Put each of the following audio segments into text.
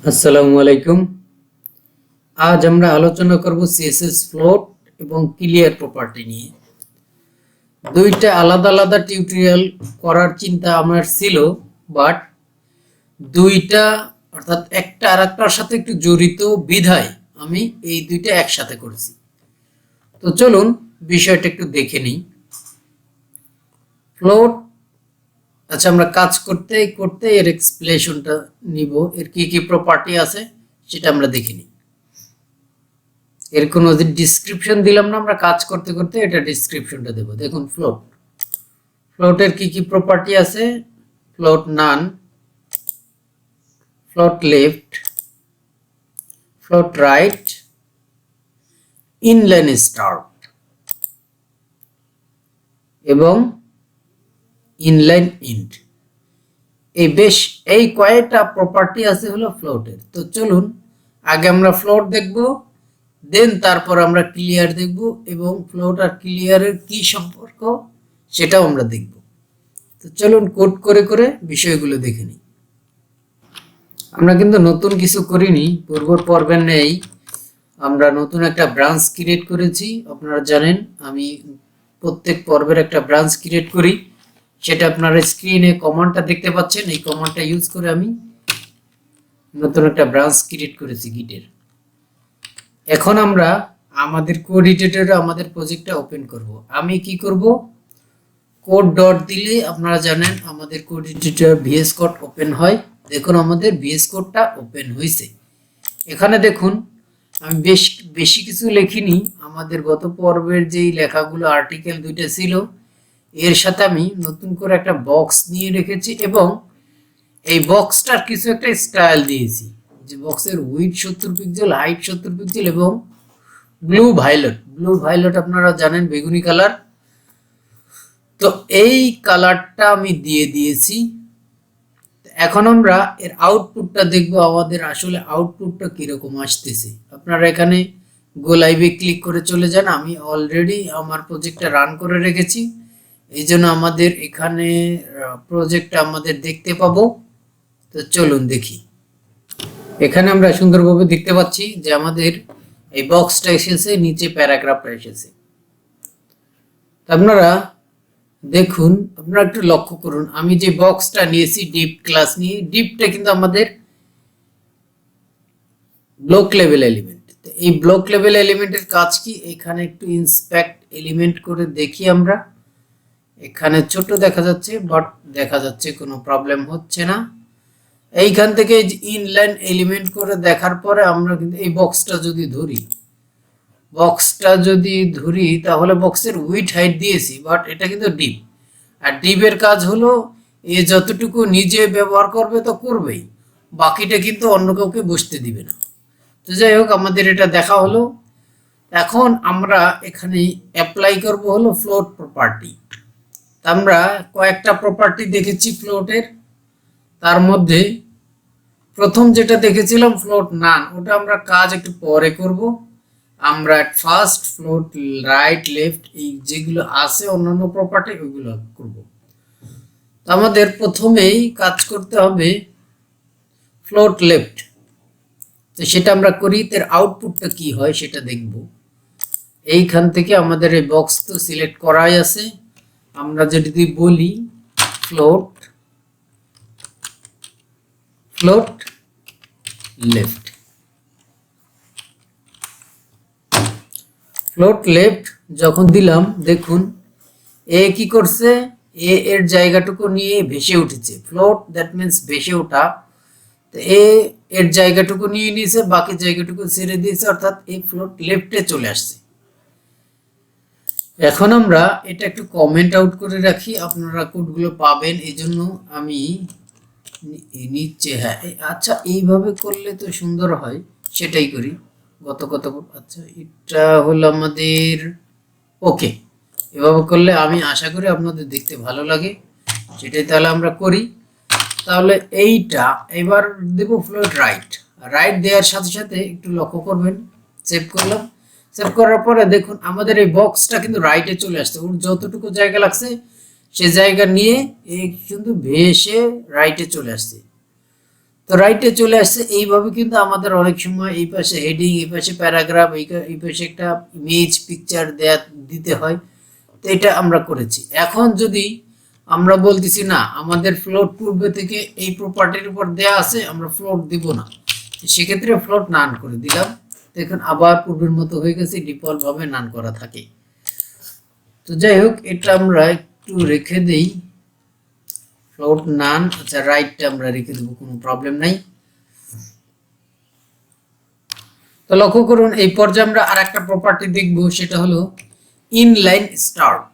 আসসালামু আলাইকুম। আজ আমরা আলোচনা করব সিএসএস ফ্লোট এবং ক্লিয়ার প্রপার্টি নিয়ে। দুইটা আলাদা আলাদা টিউটোরিয়াল করার চিন্তা আমার ছিল, বাট দুইটা অর্থাৎ একটা আরেকটার সাথে একটু জড়িত বিধায় আমি এই দুইটা একসাথে করেছি। তো চলুন বিষয়টা একটু দেখে নিই। ফ্লোট, আচ্ছা, আমরা কাজ করতে করতে এর এক্সপ্লেনেশনটা নিব, এর কি কি প্রপার্টি আছে সেটা আমরা দেখে নিই। এর কোনো ডিসক্রিপশন দিলাম না, আমরা কাজ করতে করতে এটা ডিসক্রিপশনটা দেব। দেখুন, ফ্লোটের কি কি প্রপার্টি আছে: float none, float left, float right, inline start এবং ইনলাইন ইন্ড। এই কয়েকটা প্রপার্টি আছে হলো ফ্লোটের। তো চলুন আগে আমরা ফ্লোট দেখব, দেন তারপর আমরা ক্লিয়ার দেখব এবং ফ্লোট আর ক্লিয়ারের কি সম্পর্ক সেটাও আমরা দেখব। তো চলুন কোড করে করে বিষয়গুলো দেখে নিই। আমরা কিন্তু নতুন কিছু করিনি, পূর্বর পর্বের নেই, আমরা নতুন একটা ব্রাঞ্চ ক্রিয়েট করেছি। আপনারা জানেন আমি প্রত্যেক পর্বের একটা ব্রাঞ্চ ক্রিয়েট করি, সেটা আপনারা স্ক্রিনে কমান্ডটা দেখতে পাচ্ছেন। এই কমান্ডটা ইউজ করে আমি নতুন একটা ব্রাঞ্চ ক্রিয়েট করেছি গিটের। এখন আমরা আমাদের কোড এডিটরে আমাদের প্রজেক্টটা ওপেন করব। আমি কি করব, কোড ডট দিলে আপনারা জানেন আমাদের code editor VS code open হয়। দেখুন আমাদের ভিএস কোডটা ওপেন হয়েছে। এখানে দেখুন আমি বেশি কিছু লিখিনি, আমাদের গত পর্বের যেই লেখাগুলো আর্টিকেল দুইটা ছিল এর সাথে আমি নতুন করে একটা বক্স নিয়ে রেখেছি এবং এই বক্সটার কিছু একটা স্টাইল দিয়েছি, যে বক্সের উইডথ 70 পিক্সেল, হাইট 70 পিক্সেল এবং ব্লু ভায়োলেট আপনারা জানেন বেগুনি কালার। তো এই কালারটা আমি দিয়ে দিয়েছি। এখন আমরা এর আউটপুটটা দেখব, আমাদের আসলে আউটপুটটা কিরকম আসতেছে। আপনারা এখানে গো লাইভে ক্লিক করে চলে যান। আমি অলরেডি আমার প্রজেক্টটা রান করে রেখেছি, এই জন্য আমাদের এখানে প্রজেক্টটা আমাদের দেখতে পাবো। তো চলুন দেখি। এখানে আমরা সুন্দরভাবে দেখতে পাচ্ছি যে আমাদের এই বক্সটা এসেছে, নিচে প্যারাগ্রাফটা এসেছে। আপনারা দেখুন, আপনারা একটু লক্ষ্য করুন, আমি যে বক্সটা নিয়েছি ডিপ ক্লাস নিয়ে, ডিপটা কিন্তু আমাদের ব্লক লেভেল এলিমেন্ট। এই ব্লক লেভেল এলিমেন্টের কাজ কি, এখানে একটু ইন্সপেক্ট এলিমেন্ট করে দেখি আমরা। এখানে ছোট দেখা যাচ্ছে, বাট দেখা যাচ্ছে কোনো প্রবলেম হচ্ছে না। এইখান থেকে ইনলাইন এলিমেন্ট করে দেখার পরে আমরা কিন্তু এই বক্সটা যদি ধরি তাহলে বক্সের উইডথ হাইট দিয়েছি, বাট এটা কিন্তু ডিপ। আর ডিপের কাজ হলো এ যতটুকু নিজে ব্যবহার করবে তো করবেই, বাকিটা কিন্তু অন্য কাউকে বসতে দিবে না। তো যাই হোক, আমাদের এটা দেখা হলো। এখন আমরা এখানে অ্যাপ্লাই করব হলো ফ্লোট প্রপার্টি। আমরা কয়েকটা প্রপার্টি দেখেছি ফ্লোটের, তার মধ্যে প্রথম যেটা দেখেছিলাম ফ্লোট নান, ওটা আমরা কাজ একটু পরে করব। আমরা ফার্স্ট ফ্লোট রাইট লেফট এই যেগুলো আছে অন্যান্য প্রপার্টি ওইগুলো করব। আমাদের প্রথমেই কাজ করতে হবে ফ্লোট লেফট। তো সেটা আমরা করি, তার আউটপুটটা কি হয় সেটা দেখব। এইখান থেকে আমাদের এই বক্স তো সিলেক্ট করাই আছে। আমরা যদি বলি ফ্লোট লেফট, ফ্লোট লেফট যখন দিলাম, দেখুন এ কি করছে, এর জায়গাটুকু নিয়ে ভেসে উঠেছে। ফ্লোট দ্যাট মিন্স ভেসে ওঠা। তো এর জায়গাটুকু নিয়ে নিয়েছে, বাকি জায়গাটুকু ছেড়ে দিয়েছে, অর্থাৎ এই ফ্লোট লেফটে চলে আসছে। এখন আমরা এটা একটু কমেন্ট আউট করে রাখি, আপনারা কোডগুলো পাবেন, এই জন্য আমি নিচে, হ্যাঁ আচ্ছা এইভাবে করলে তো সুন্দর হয়, সেটাই করি। আচ্ছা এটা হলো আমাদের ওকে। এভাবে করলে আমি আশা করি আপনাদের দেখতে ভালো লাগে, সেটাই তাহলে আমরা করি। তাহলে এইটা এবার দেব ফ্লোট রাইট দেওয়ার সাথে সাথে একটু লক্ষ্য করবেন, সেভ করলাম। সেভ করার পরে দেখুন আমাদের এই বক্সটা কিন্তু রাইটে চলে আসছে, ওর যতটুকু জায়গা লাগছে সে জায়গা নিয়ে এই কিন্তু ভেসে রাইটে চলে আসছে। তো রাইটে চলে আসছে। এইভাবে কিন্তু আমাদের অনেক সময় এই পাশে হেডিং, এই পাশে প্যারাগ্রাফ, এই পাশে একটা ইমেজ পিকচার দিতে হয়। তো এটা আমরা করেছি। এখন যদি আমরা বলতেছি না আমাদের ফ্লোট পূর্বে থেকে এই প্রপার্টির উপর দেয়া আছে, আমরা ফ্লোট দিব না, সেক্ষেত্রে ফ্লোট নান করে দিলাম। দেখুন আবার পূর্বের মতো হয়ে গেছে, ডিফল্ট ভাবে নান করা থাকে। তো যাই হোক, এটা আমরা একটু রেখে দেই, ফ্লোট নান। আচ্ছা, রাইটটা আমরা রেখে দেবো, কোনো প্রবলেম নাই। তো লক্ষ্য করুন এই পর্যায়ে আমরা আর একটা প্রপার্টি দেখবো, সেটা হলো ইনলাইন স্টার্ট।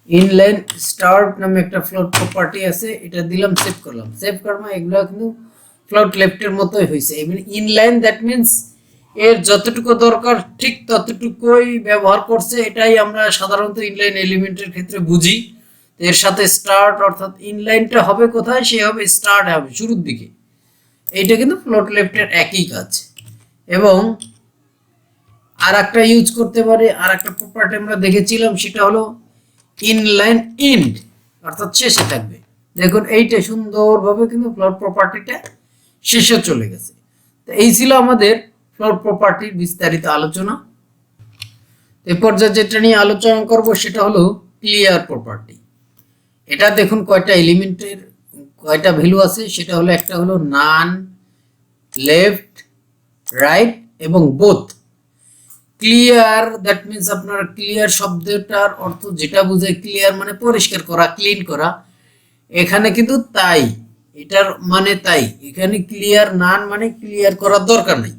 ইনলাইন স্টার্ট নামে একটা ফ্লোট প্রপার্টি আছে, এটা দিলাম, সেভ করলাম। সেভ করলাম, এগুলো কিন্তু ফ্লোট লেফটের মতোই হয়েছে। ইনলাইন দ্যাট মিনস এর যতটুকু দরকার ঠিক ততটুকুই ব্যবহার করছে। এটাই আমরা সাধারণত ইনলাইন এলিমেন্টের ক্ষেত্রে বুঝি। এর সাথে স্টার্ট, অর্থাৎ ইনলাইনটা হবে কোথায়, সে হবে স্টার্ট হবে শুরুর দিকে। এইটা কিন্তু ফ্লোট লেফটের একই কাজ। এবং আর একটা ইউজ করতে পারে, আর একটা প্রপার্টি আমরা দেখেছিলাম, সেটা হলো ইনলাইন এন্ড, অর্থাৎ শেষে থাকবে। দেখুন এইটা সুন্দরভাবে কিন্তু ফ্লোট প্রপার্টিটা শেষে চলে গেছে। তো এই ছিল আমাদের ফ্লোট প্রপার্টির বিস্তারিত আলোচনা। এই পর্যায়ে যেটা নিয়ে আলোচনা করব সেটা হলো ক্লিয়ার প্রপার্টি। এটা দেখুন কয়টা এলিমেন্টের কয়টা ভ্যালু আছে, সেটা হলো একটা হলো নান, লেফট, রাইট এবং বোথ। ক্লিয়ার দ্যাট মিনস আপনার ক্লিয়ার শব্দটার অর্থ যেটা বোঝায়, ক্লিয়ার মানে পরিষ্কার করা, ক্লিন করা। এখানে কিন্তু তাই, এটার মানে তাই। এখানে ক্লিয়ার নান মানে ক্লিয়ার করার দরকার নেই।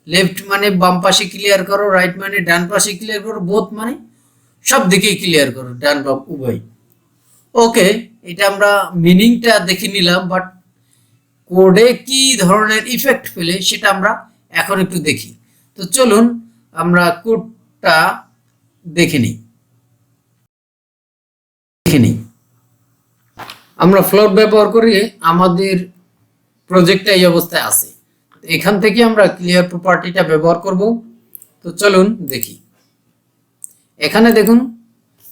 লেফট মানে বাম পাশে ক্লিয়ার করো, রাইট মানে ডান পাশে ক্লিয়ার করো, বোথ মানে সব দিকেই ক্লিয়ার করো, ডান বাম উভয়। ওকে, এটা আমরা মিনিংটা দেখে নিলাম, বাট কোডে কি ধরনের ইফেক্ট ফেলে সেটা আমরা এখন একটু দেখি। তো চলুন আমরা কোডটা দেখে নিই। আমরা ফ্লোট ব্যবহার করে আমাদের প্রজেক্টটা এই অবস্থায় আছে। এখান থেকে আমরা ক্লিয়ার প্রপার্টিটা ব্যবহার করব। তো চলুন দেখি। এখানে দেখুন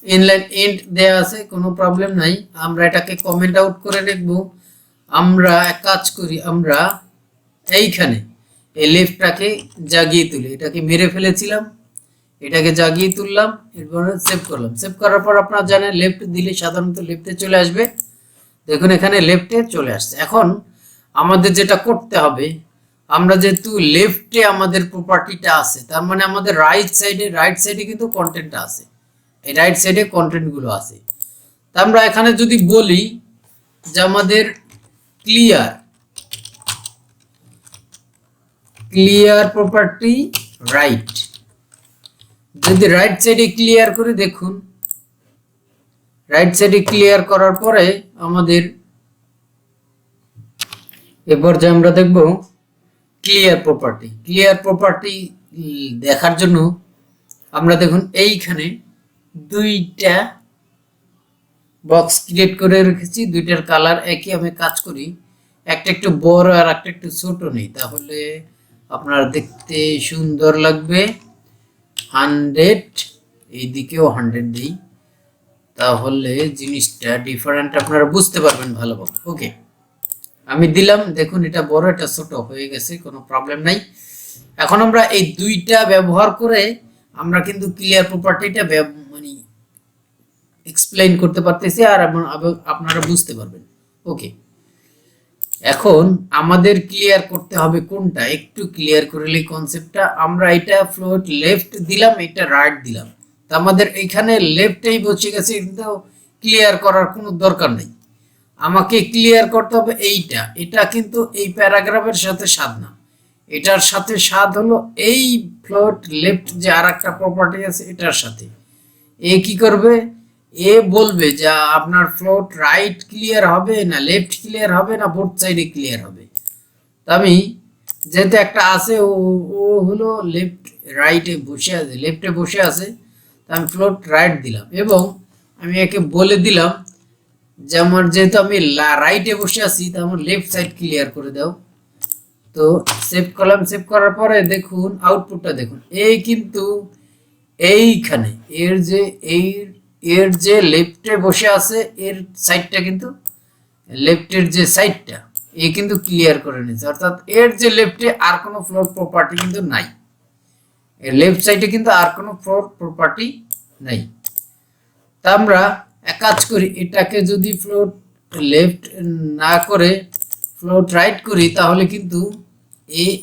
ইনলাইন এন্ড দেয়া আছে, কোনো প্রবলেম নাই। আমরা এটাকে কমেন্ট আউট করে দেখব। আমরা এক কাজ করি, আমরা এইখানে এই লেফটটাকে জাগিয়ে তুলি। এটাকে মেরে ফেলেছিলাম, এটাকে জাগিয়ে তুললাম, এরপর সেভ করলাম। সেভ করার পর আপনারা জানেন লেফট দিলে সাধারণত লেফটে চলে আসবে। দেখুন এখানে লেফটে চলে আসছে। এখন আমাদের যেটা করতে হবে, আমরা যেহেতু লেফটে আমাদের প্রপার্টিটা আছে, তার মানে আমাদের রাইট সাইডে কিন্তু কন্টেন্টটা আছে। এই রাইট সাইডে কন্টেন্টগুলো আছে। তা আমরা এখানে যদি বলি যে আমাদের ক্লিয়ার প্রপার্টি রাইট, যদি রাইট সাইডে ক্লিয়ার করে, দেখুন রাইট সাইডে ক্লিয়ার করার পরে আমাদের এরপর যে আমরা দেখব ক্লিয়ার প্রপার্টি দেখার জন্য আমরা দেখুন এইখানে দুইটা বক্স ক্রিয়েট করে রেখেছি, দুইটার কালার একই। আমি কাজ করি, একটা একটু বড় আর একটা একটু ছোট নেই, তাহলে আপনার দেখতে সুন্দর লাগবে। 100, এইদিকেও 100 দিই, তাহলে জিনিসটা ডিফারেন্ট আপনারা বুঝতে পারবেন ভালোভাবে। ওকে, আমি দিলাম। দেখুন এটা বড় এটা ছোট হয়ে গেছে, কোনো প্রবলেম নাই। এখন আমরা এই দুইটা ব্যবহার করে আমরা কিন্তু ক্লিয়ার প্রপার্টিটা মানে এক্সপ্লেইন করতে পারতেছি, আর আপনারা বুঝতে পারবেন। ওকে, এখন আমাদের ক্লিয়ার করতে হবে কোনটা, একটু ক্লিয়ার করলে কনসেপ্টটা। আমরা এটা ফ্লোট লেফট দিলাম, এটা রাইট দিলাম, তো আমাদের এখানে লেফটেই বসে গেছে, কিন্তু ক্লিয়ার করার কোনো দরকার নেই। আমাকে ক্লিয়ার করতে হবে এইটা। এটা কিন্তু এই প্যারাগ্রাফের সাথে স্বাদ না, এটার সাথে স্বাদ হলো এই ফ্লোট লেফট যে আর একটা প্রপার্টি আছে এটার সাথে। এ কি করবে, এ বলবে যে আপনার ফ্লোট রাইট ক্লিয়ার হবে না লেফট ক্লিয়ার হবে না বোথ সাইডে ক্লিয়ার হবে। তো আমি যেহেতু একটা আছে, ও হলো লেফট রাইটে বসে আছে, লেফটে বসে আছে, তো আমি ফ্লোট রাইট দিলাম। এবং আমি একে বলে দিলাম যে আমার যেহেতু আমি রাইটে বসে আছি, তো আমার লেফট সাইড ক্লিয়ার করে দাও। তো সেভ করলাম। সেভ করার পরে দেখুন আউটপুটটা দেখুন, এই কিন্তু এইখানে এর যে এর যে লেফটে বসে আছে এর সাইডটা কিন্তু লেফটের যে সাইডটা এই কিন্তু ক্লিয়ার করে নিয়েছে, অর্থাৎ এর যে লেফটে আর কোনো ফ্লোট প্রপার্টি কিন্তু নাই, এর লেফট সাইডে কিন্তু আর কোনো ফ্লোট প্রপার্টি নাই। তা আমরা এক কাজ করি, এটাকে যদি ফ্লোট লেফট না করে ফ্লোট রাইট করি তাহলে কিন্তু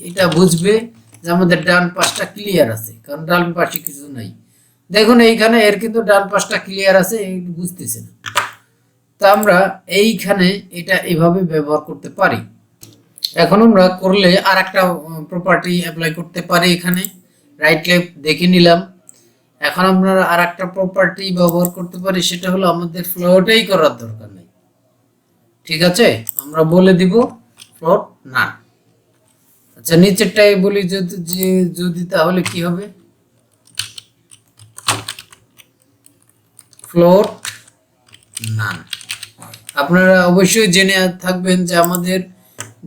এটা বুঝবে যে আমাদের ডান পাশটা ক্লিয়ার আছে, কারণ ডান পাশে কিছু নাই। দেখুন এইখানে এর কিন্তু ডান পাশটা ক্লিয়ার আছে, এই বুঝতেছে না। তা আমরা এইখানে এটা এভাবে ব্যবহার করতে পারি। এখন আমরা করলে আর একটা প্রপার্টি অ্যাপ্লাই করতে পারি, এখানে রাইট লেফট দেখে নিলাম। এখন আমরা আর একটা প্রপার্টি ব্যবহার করতে পারি, সেটা হলো আমাদের ফ্লোটেই করার দরকার নেই, ঠিক আছে, আমরা বলে দিব ফ্লোট না। আচ্ছা নিচেরটাই বলি যদি তাহলে কি হবে, ফ্লোট নান। আপনারা অবশ্যই জেনে থাকবেন যে আমাদের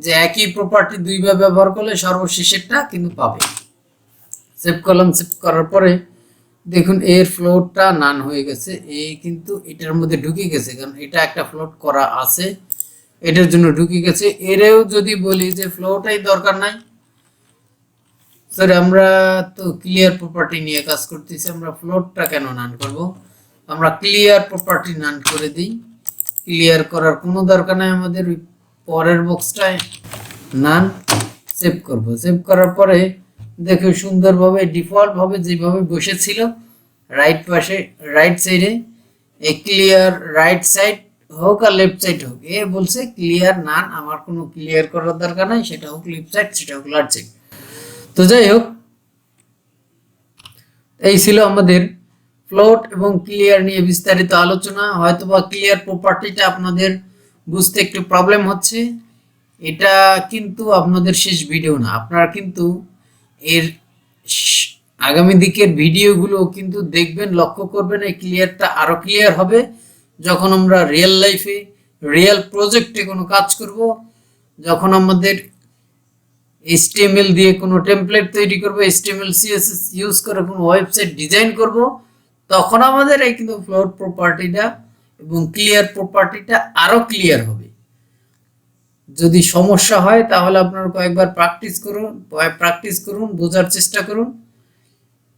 যে একই প্রপার্টি দুইবার ব্যবহার করলে সর্বশেষেরটা কিন্তু পাবে। সেভ করলাম, সেভ করার পরে দেখুন এর ফ্লোটটা নান হয়ে গেছে, এই কিন্তু এটার মধ্যে ঢুকে গেছে, কারণ এটা একটা ফ্লোট করা আছে এটার জন্য ঢুকে গেছে। এরেও যদি বলি যে ফ্লোটাই দরকার নাই, স্যার আমরা তো ক্লিয়ার প্রপার্টি নিয়ে কাজ করতেছি, আমরা ফ্লোটটা কেন নান করব, আমরা ক্লিয়ার প্রপার্টি নান করে দিই। ক্লিয়ার করার কোনো দরকার নাই আমাদের, ওই পরের বক্সটায় নান সেভ করব। সেভ করার পরে দেখো সুন্দরভাবে ডিফল্টভাবে যেভাবে বসেছিল রাইট পাশে রাইট সাইডে, এই ক্লিয়ার রাইট সাইড হোক আর লেফট সাইড হোক, এ বলছে ক্লিয়ার নান, আমার কোনো ক্লিয়ার করার দরকার নাই, সেটা হোক লেফট সাইড সেটা হোক রাইট সাইড। তো যাই হোক, এই ছিল আমাদের ফ্লোট এবং ক্লিয়ার নিয়ে বিস্তারিত আলোচনা। হয়তোবা ক্লিয়ার প্রপার্টিটা আপনাদের বুঝতে একটু প্রবলেম হচ্ছে, এটা কিন্তু আপনাদের শেষ ভিডিও না, আপনারা কিন্তু এর আগামী দিকের ভিডিওগুলো কিন্তু দেখবেন, লক্ষ্য করবেন, এই ক্লিয়ারটা আরো ক্লিয়ার হবে যখন আমরা রিয়েল লাইফে রিয়েল প্রজেক্টে কোনো কাজ করব, যখন আমাদের HTML দিয়ে কোনো টেমপ্লেট তৈরি করব, HTML CSS ইউজ করে কোনো ওয়েবসাইট ডিজাইন করব, তখন আমাদের এই কিন্তু ফ্লোট প্রপার্টিটা এবং ক্লিয়ার প্রপার্টিটা আরো ক্লিয়ার হবে। যদি সমস্যা হয় তাহলে আপনারা কয়েকবার প্র্যাকটিস করুন, বোঝার চেষ্টা করুন,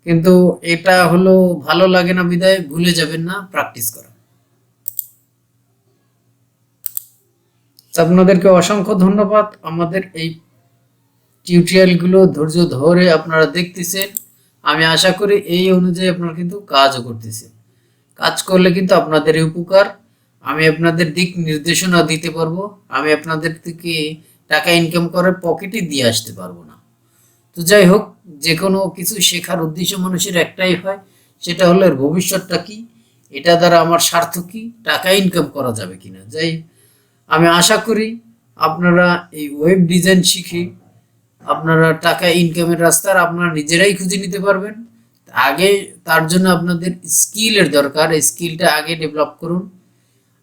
কিন্তু এটা হলো ভালো লাগে না বিদায় ভুলে যাবেন না প্র্যাকটিস করা। আপনাদেরকে অসংখ্য ধন্যবাদ, আমাদের এই টিউটোরিয়ালগুলো ধৈর্য ধরে আপনারা দেখতেছেন, আমি আশা করি এই অনুযায়ী আপনারা কিন্তু কাজও করতেছেন। কাজ করলে কিন্তু আপনাদের উপকার, আমি আপনাদের দিক নির্দেশনা দিতে পারবো, আমি আপনাদের থেকে টাকা ইনকাম করে পকেটে দিয়ে আসতে পারবো না। তো যাই হোক, যে কোনো কিছু শেখার উদ্দেশ্য মানুষের একটাই হয়, সেটা হলো এর ভবিষ্যৎটা কি, এটা দ্বারা আমার স্বার্থ কি, টাকা ইনকাম করা যাবে কিনা। যাই আমি আশা করি আপনারা এই ওয়েব ডিজাইন শিখে আপনারা টাকা ইনকামের রাস্তা আপনারা নিজেরাই খুঁজে নিতে পারবেন। আগে তার জন্য আপনাদের স্কিলের দরকার, এই স্কিলটা আগে ডেভেলপ করুন।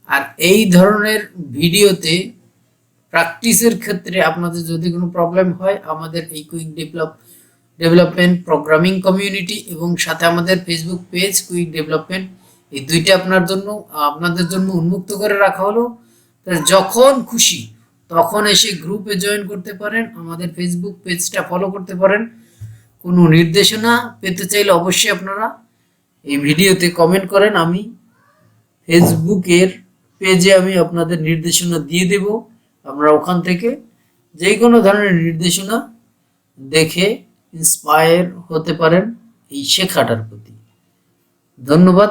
আর এই ধরনের ভিডিওতে প্র্যাকটিসের ক্ষেত্রে আপনাদের যদি কোনো প্রবলেম হয়, আমাদের এই কুইক ডেভেলপমেন্ট প্রোগ্রামিং কমিউনিটি এবং সাথে আমাদের ফেসবুক পেজ কুইক ডেভেলপমেন্ট, এই দুইটা আপনাদের জন্য উন্মুক্ত করে রাখা হলো। যখন খুশি তখন এসে গ্রুপে জয়েন করতে পারেন, আমাদের ফেসবুক পেজটা ফলো করতে পারেন। কোনো নির্দেশনা পেতে চাইলে অবশ্যই আপনারা এই ভিডিওতে কমেন্ট করেন, আমি ফেসবুকের পেজে আমি আপনাদের নির্দেশনা দিয়ে দেব, আপনারা ওখান থেকে যে কোনো ধরনের নির্দেশনা দেখে ইন্সপায়ার হতে পারেন এই শেখাটার প্রতি। ধন্যবাদ।